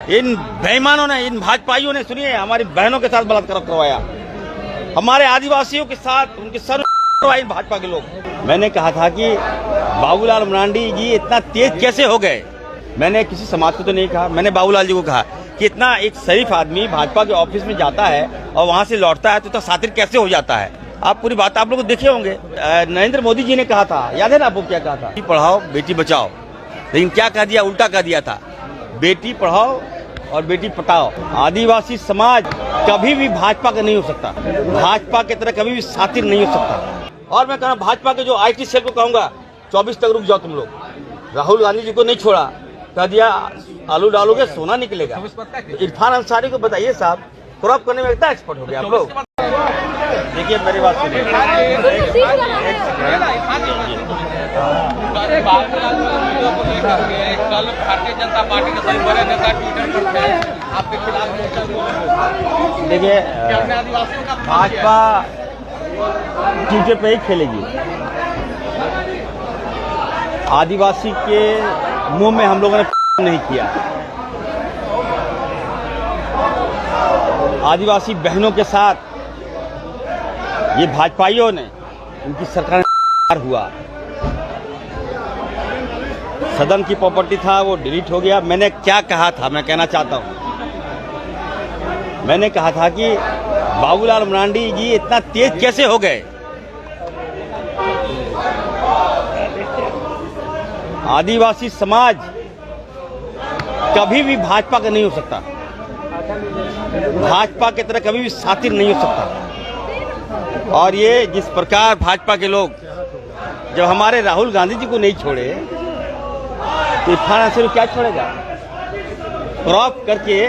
इन बेईमानों ने, इन भाजपाइयों ने, सुनिए, हमारी बहनों के साथ बलात्कार करवाया, हमारे आदिवासियों के साथ उनके सर करवाए इन भाजपा के लोग। मैंने कहा था कि बाबूलाल मरांडी जी इतना तेज कैसे हो गए। मैंने किसी समाज को तो नहीं कहा, मैंने बाबूलाल जी को कहा कि इतना एक शरीफ आदमी भाजपा के ऑफिस में जाता है और वहां से लौटता है तो इतना शातिर कैसे हो जाता है। आप पूरी बात आप लोग देखे होंगे। नरेंद्र मोदी जी ने कहा था, याद है ना आपको क्या कहा था? बेटी पढ़ाओ बेटी बचाओ, लेकिन क्या कह दिया? उल्टा कह दिया था, बेटी पढ़ाओ और बेटी पटाओ। आदिवासी समाज कभी भी भाजपा का नहीं हो सकता, भाजपा की तरह कभी भी शातिर नहीं हो सकता। और मैं कहना भाजपा के जो IT सेल को कहूंगा 24 तक रुक जाओ तुम लोग। राहुल गांधी जी को नहीं छोड़ा, कह दिया आलू डालोगे सोना निकलेगा। इरफान अंसारी को बताइए साहब, क्रॉप करने में इतना एक्सपर्ट हो गया आप लोग। देखिए मेरी बात सुनिए, कल भारतीय जनता पार्टी के सभी बड़े नेता ट्विटर पर थे आपके खिलाफ। देखिए भाजपा ट्विटर पे ही खेलेगी। आदिवासी के मुंह में हम लोगों ने नहीं किया। आदिवासी बहनों के साथ ये भाजपाइयों ने, उनकी सरकार ने हुआ। सदन की प्रॉपर्टी था वो डिलीट हो गया। मैंने क्या कहा था, मैं कहना चाहता हूं। मैंने कहा था कि बाबूलाल मरांडी जी इतना तेज कैसे हो गए। आदिवासी समाज कभी भी भाजपा का नहीं हो सकता, भाजपा की तरह कभी भी शातिर नहीं हो सकता। और ये जिस प्रकार भाजपा के लोग जब हमारे राहुल गांधी जी को नहीं छोड़े तो इरफान अंसारी क्या छोड़ेगा? क्रॉप करके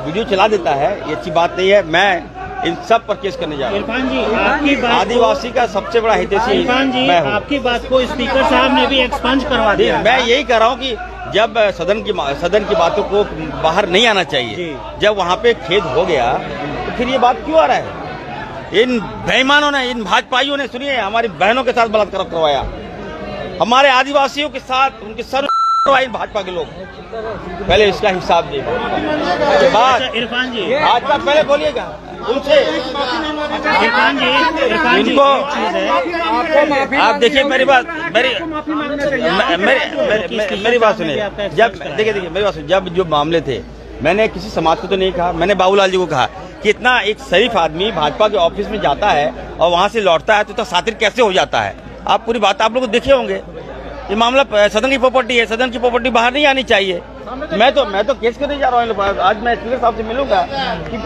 वीडियो चला देता है, ये अच्छी बात नहीं है। मैं इन सब पर केस करने जा रहा हूं। इरफान जी, आपकी बात आदिवासी का सबसे बड़ा हितैषी इरफान जी, मैं हूं। आपकी बात को स्पीकर साहब ने भी एक्सपंज करवा दिया। मैं यही कह रहा हूं कि जब सदन की बातों को बाहर नहीं आना चाहिए, जब वहां पे खेद हो गया तो फिर ये बात क्यों आ रहा है? इन बेईमानों ने, इन भाजपाइयों ने, सुनिए, हमारी बहनों के साथ बलात्कार करवाया, हमारे आदिवासियों के साथ उनके सर करवाए इन भाजपा के लोग। पहले इसका हिसाब दीजिए। बात इरफान जी, भाजपा पहले बोलिएगा उनसे। इरफान जी, इनको आप देखिए, मेरी बात सुनिए। जब देखिए मेरी बात सुनिए, जब जो मामले थे, मैंने किसी समाज को तो नहीं कहा, मैंने बाबूलाल जी को कहा कि इतना एक शरीफ आदमी भाजपा के ऑफिस में जाता है और वहां से लौटता है तो इतना शातिर कैसे हो जाता है। आप पूरी बात आप लोग देखे होंगे। ये मामला सदन की प्रॉपर्टी है, सदन की प्रॉपर्टी बाहर नहीं आनी चाहिए। मैं तो केस करने जा रहा हूँ। आज मैं स्पीकर साहब से मिलूंगा कि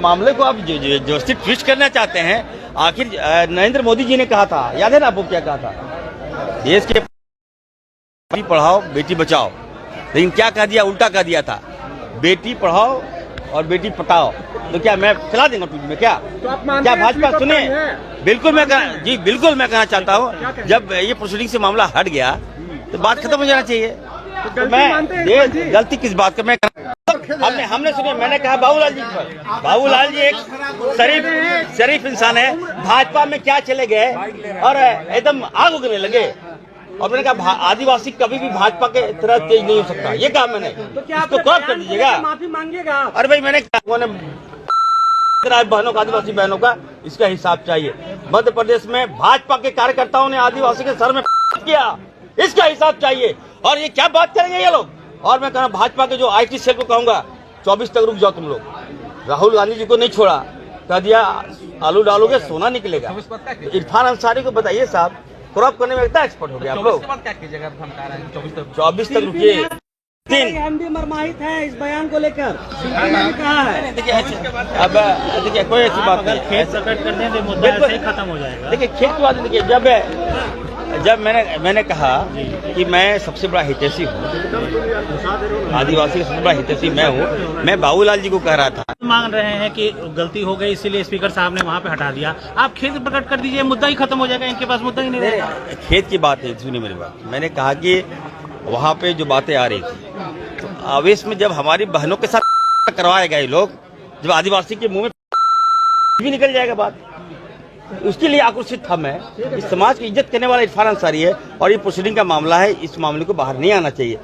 मामले को आप जो ट्विस्ट करना चाहते हैं। आखिर नरेंद्र मोदी जी ने कहा था, याद है ना आपको क्या कहा था? देश के बेटी पढ़ाओ बेटी बचाओ, लेकिन क्या कह दिया? उल्टा कह दिया था, बेटी पढ़ाओ और बेटी पटाओ। तो क्या मैं चला देंगे ट्वीट में? क्या भाजपा? सुने, बिल्कुल मैं कहना चाहता हूँ, जब ये प्रोसीडिंग से मामला हट गया तो बात खत्म हो जाना चाहिए। तो मैं गलती किस बात का मैं हमने सुनिए, मैंने कहा बाबूलाल जी पर, बाबूलाल जी एक शरीफ इंसान है। भाजपा में क्या चले गए और एकदम आग उगलने लगे। और मैंने कहा आदिवासी कभी भी भाजपा के तरह तेज नहीं हो सकता, ये कहा मैंने। तो क्रॉप कर दीजिएगा, माफी मांगिएगा। अरे भाई मैंने बहनों का, आदिवासी बहनों का इसका हिसाब चाहिए। मध्य प्रदेश में भाजपा के कार्यकर्ताओं ने आदिवासी के सर में किया, इसका हिसाब चाहिए। और ये क्या बात करेंगे ये लोग? और मैं कहना भाजपा के जो IT सेल को कहूंगा 24 तक रुक जाओ तुम लोग। राहुल गांधी जी को नहीं छोड़ा, कह दिया आलू डालोगे सोना निकलेगा। इरफान अंसारी को बताइए साहब, क्रॉप करने में इतना एक्सपर्ट हो गया आप लोग। 24 तक रुकिए। MD मरमाहित है इस बयान को लेकर, कहा है। अब देखिए कोई ऐसी बात नहीं, खेत प्रकट कर दें तो मुद्दा ऐसे ही खत्म हो जाएगा। देखिए खेत की बात, देखिए जब मैंने कहा कि मैं सबसे बड़ा हितैषी हूँ, आदिवासी का सबसे बड़ा हितैषी मैं हूँ, मैं बाबूलाल जी को कह रहा था। मांग रहे हैं कि गलती हो गई इसीलिए स्पीकर साहब ने वहाँ पे हटा दिया। आप खेत प्रकट कर दीजिए, मुद्दा ही खत्म हो जाएगा, इनके पास मुद्दा ही नहीं रहेगा। खेत की बात है, सुनिए मेरी बात। मैंने कहा कि वहाँ पे जो बातें आ रही थी, तो आवेश में जब हमारी बहनों के साथ करवाए गए लोग, जब आदिवासी के मुंह में भी निकल जाएगा बात, उसके लिए आक्रोशित था मैं। इस समाज की इज्जत करने वाला इरफान अंसारी है और ये प्रोसीडिंग का मामला है, इस मामले को बाहर नहीं आना चाहिए।